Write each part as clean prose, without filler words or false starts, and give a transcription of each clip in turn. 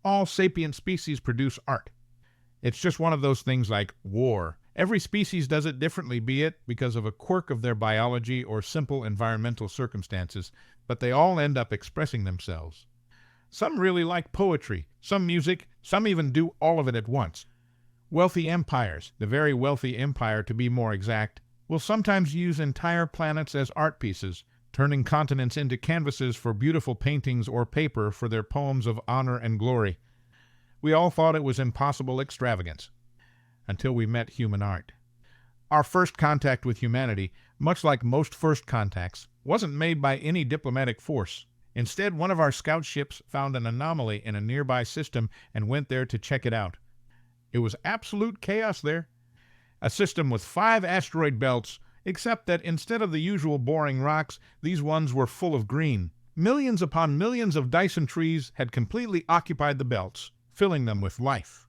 all sapient species produce art. It's just one of those things like war. Every species does it differently, be it because of a quirk of their biology or simple environmental circumstances, but they all end up expressing themselves. Some really like poetry, some music, some even do all of it at once. Wealthy empires, the very wealthy empire to be more exact, will sometimes use entire planets as art pieces, turning continents into canvases for beautiful paintings or paper for their poems of honor and glory. We all thought it was impossible extravagance, until we met human art. Our first contact with humanity, much like most first contacts, wasn't made by any diplomatic force. Instead, one of our scout ships found an anomaly in a nearby system and went there to check it out. It was absolute chaos there. A system with 5 asteroid belts, except that instead of the usual boring rocks, these ones were full of green. Millions upon millions of Dyson trees had completely occupied the belts, filling them with life.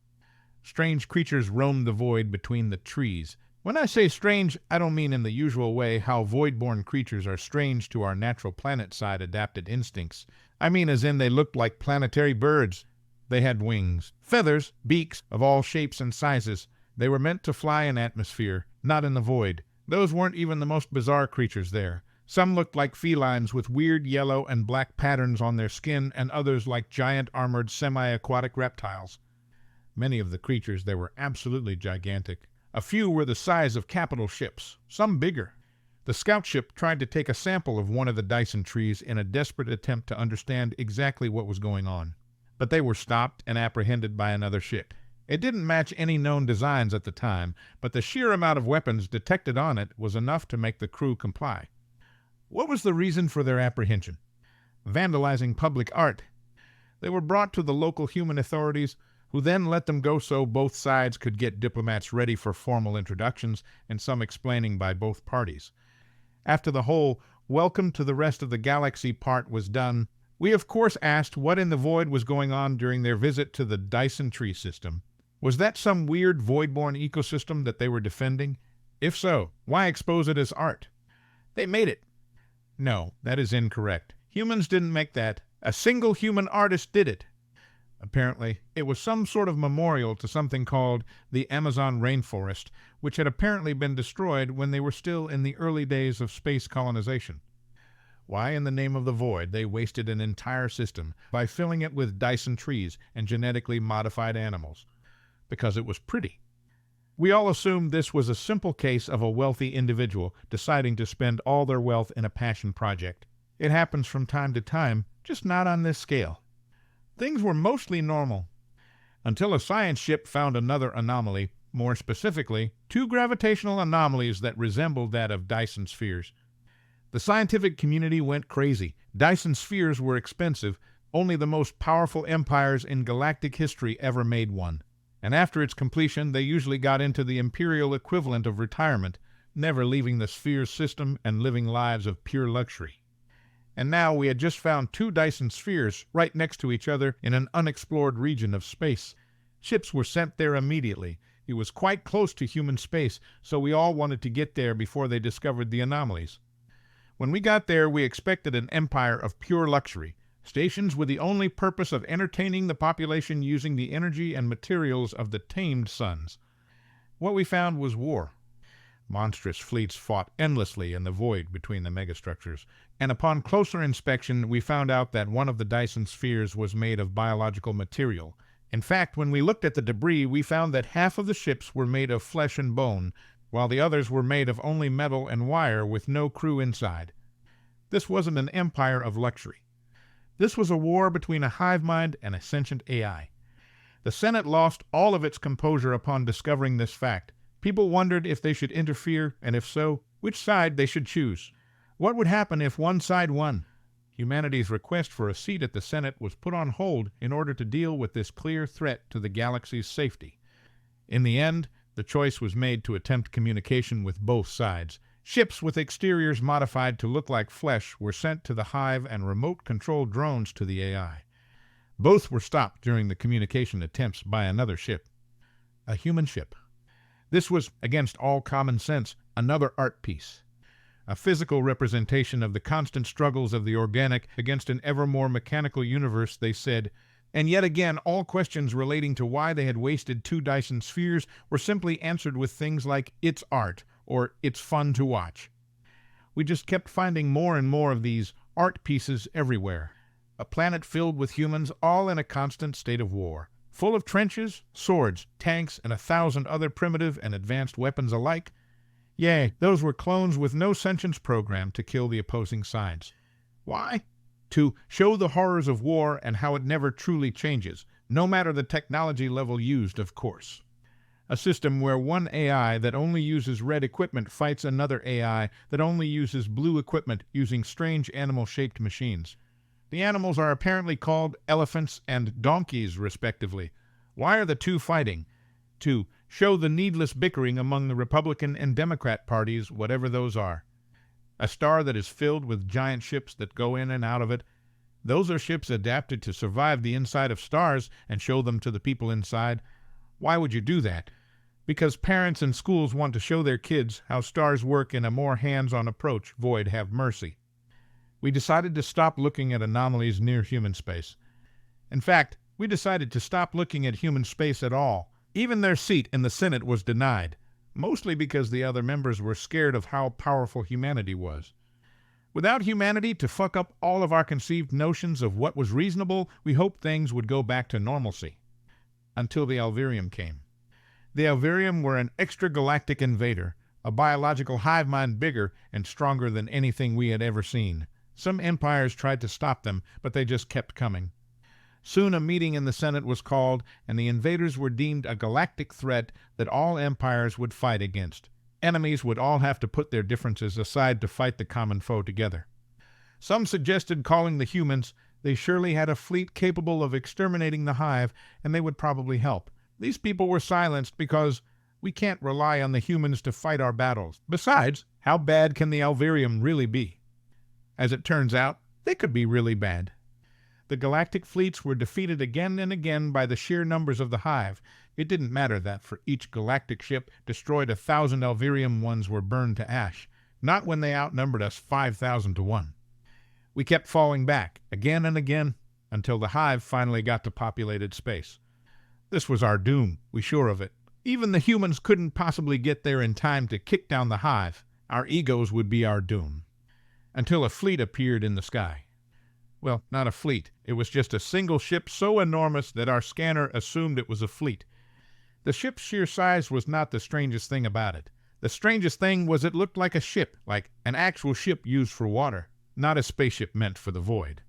Strange creatures roamed the void between the trees. When I say strange, I don't mean in the usual way how void-born creatures are strange to our natural planet-side adapted instincts. I mean as in they looked like planetary birds. They had wings, feathers, beaks of all shapes and sizes. They were meant to fly in atmosphere, not in the void. Those weren't even the most bizarre creatures there. Some looked like felines with weird yellow and black patterns on their skin, and others like giant armored semi-aquatic reptiles. Many of the creatures there were absolutely gigantic. A few were the size of capital ships, some bigger. The scout ship tried to take a sample of one of the Dyson trees in a desperate attempt to understand exactly what was going on. But they were stopped and apprehended by another ship. It didn't match any known designs at the time, but the sheer amount of weapons detected on it was enough to make the crew comply. What was the reason for their apprehension? Vandalizing public art. They were brought to the local human authorities, who then let them go so both sides could get diplomats ready for formal introductions and some explaining by both parties. After the whole "welcome to the rest of the galaxy" part was done, we of course asked what in the void was going on during their visit to the Dyson tree system. Was that some weird void-born ecosystem that they were defending? If so, why expose it as art? They made it. No, that is incorrect. Humans didn't make that. A single human artist did it. Apparently, it was some sort of memorial to something called the Amazon rainforest, which had apparently been destroyed when they were still in the early days of space colonization. Why in the name of the void they wasted an entire system by filling it with Dyson trees and genetically modified animals? Because it was pretty. We all assumed this was a simple case of a wealthy individual deciding to spend all their wealth in a passion project. It happens from time to time, just not on this scale. Things were mostly normal, until a science ship found another anomaly, more specifically, 2 gravitational anomalies that resembled that of Dyson spheres. The scientific community went crazy. Dyson spheres were expensive. Only the most powerful empires in galactic history ever made one. And after its completion, they usually got into the imperial equivalent of retirement, never leaving the sphere system and living lives of pure luxury. And now we had just found 2 Dyson spheres right next to each other in an unexplored region of space. Ships were sent there immediately. It was quite close to human space, so we all wanted to get there before they discovered the anomalies. When we got there, we expected an empire of pure luxury, stations with the only purpose of entertaining the population using the energy and materials of the tamed suns. What we found was war. Monstrous fleets fought endlessly in the void between the megastructures, and upon closer inspection we found out that one of the Dyson spheres was made of biological material. In fact, when we looked at the debris, we found that half of the ships were made of flesh and bone, while the others were made of only metal and wire with no crew inside. This wasn't an empire of luxury. This was a war between a hive mind and a sentient AI. The Senate lost all of its composure upon discovering this fact. People wondered if they should interfere, and if so, which side they should choose. What would happen if one side won? Humanity's request for a seat at the Senate was put on hold in order to deal with this clear threat to the galaxy's safety. In the end, the choice was made to attempt communication with both sides. Ships with exteriors modified to look like flesh were sent to the hive and remote-controlled drones to the AI. Both were stopped during the communication attempts by another ship. A human ship. This was, against all common sense, another art piece. A physical representation of the constant struggles of the organic against an ever more mechanical universe, they said. And yet again, all questions relating to why they had wasted 2 Dyson spheres were simply answered with things like, "It's art," or "It's fun to watch." We just kept finding more and more of these art pieces everywhere. A planet filled with humans, all in a constant state of war, full of trenches, swords, tanks, and 1,000 other primitive and advanced weapons alike. Yea, those were clones with no sentience programmed to kill the opposing sides. Why? To show the horrors of war and how it never truly changes, no matter the technology level used, of course. A system where one AI that only uses red equipment fights another AI that only uses blue equipment using strange animal-shaped machines. The animals are apparently called elephants and donkeys, respectively. Why are the two fighting? To show the needless bickering among the Republican and Democrat parties, whatever those are. A star that is filled with giant ships that go in and out of it. Those are ships adapted to survive the inside of stars and show them to the people inside. Why would you do that? Because parents and schools want to show their kids how stars work in a more hands-on approach. Void have mercy. We decided to stop looking at anomalies near human space. In fact, we decided to stop looking at human space at all. Even their seat in the Senate was denied, mostly because the other members were scared of how powerful humanity was. Without humanity to fuck up all of our conceived notions of what was reasonable, we hoped things would go back to normalcy. Until the Alvirium came. The Alvirium were an extragalactic invader, a biological hive mind bigger and stronger than anything we had ever seen. Some empires tried to stop them, but they just kept coming. Soon a meeting in the Senate was called, and the invaders were deemed a galactic threat that all empires would fight against. Enemies would all have to put their differences aside to fight the common foe together. Some suggested calling the humans. They surely had a fleet capable of exterminating the hive, and they would probably help. These people were silenced because we can't rely on the humans to fight our battles. Besides, how bad can the Alvirium really be? As it turns out, they could be really bad. The galactic fleets were defeated again and again by the sheer numbers of the hive. It didn't matter that for each galactic ship destroyed 1,000 Alvirium ones were burned to ash, not when they outnumbered us 5,000 to 1. We kept falling back, again and again, until the hive finally got to populated space. This was our doom, we sure of it. Even the humans couldn't possibly get there in time to kick down the hive. Our egos would be our doom. Until a fleet appeared in the sky. Well, not a fleet. It was just a single ship so enormous that our scanner assumed it was a fleet. The ship's sheer size was not the strangest thing about it. The strangest thing was it looked like a ship, like an actual ship used for water, not a spaceship meant for the void.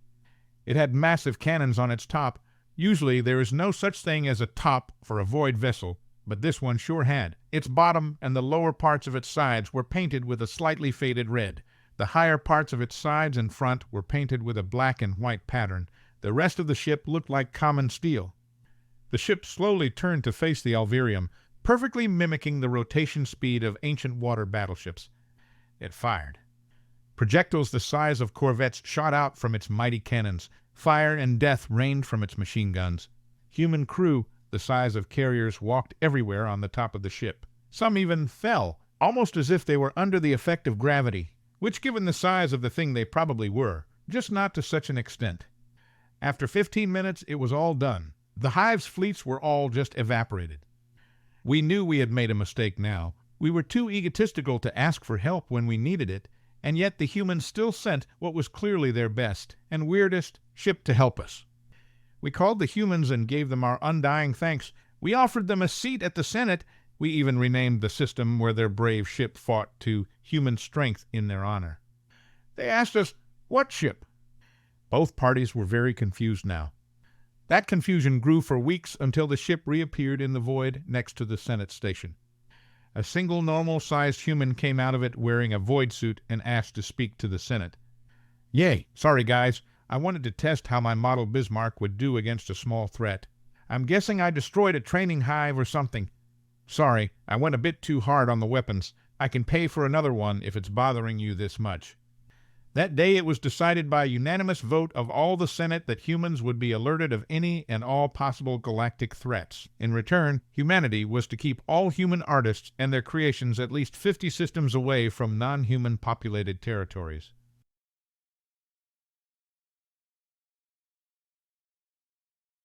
It had massive cannons on its top. Usually there is no such thing as a top for a void vessel, but this one sure had. Its bottom and the lower parts of its sides were painted with a slightly faded red. The higher parts of its sides and front were painted with a black and white pattern. The rest of the ship looked like common steel. The ship slowly turned to face the Alvirium, perfectly mimicking the rotation speed of ancient water battleships. It fired. Projectiles the size of corvettes shot out from its mighty cannons. Fire and death rained from its machine guns. Human crew, the size of carriers, walked everywhere on the top of the ship. Some even fell, almost as if they were under the effect of gravity, which, given the size of the thing, they probably were, just not to such an extent. After 15 minutes, it was all done. The hive's fleets were all just evaporated. We knew we had made a mistake now. We were too egotistical to ask for help when we needed it, and yet the humans still sent what was clearly their best and weirdest ship to help us. We called the humans and gave them our undying thanks. We offered them a seat at the Senate. We even renamed the system where their brave ship fought to Human Strength in their honor. They asked us, what ship? Both parties were very confused now. That confusion grew for weeks until the ship reappeared in the void next to the Senate station. A single normal-sized human came out of it wearing a void suit and asked to speak to the Senate. Yay, sorry guys, I wanted to test how my model Bismarck would do against a small threat. I'm guessing I destroyed a training hive or something. Sorry, I went a bit too hard on the weapons. I can pay for another one if it's bothering you this much. That day it was decided by a unanimous vote of all the Senate that humans would be alerted of any and all possible galactic threats. In return, humanity was to keep all human artists and their creations at least 50 systems away from non-human populated territories.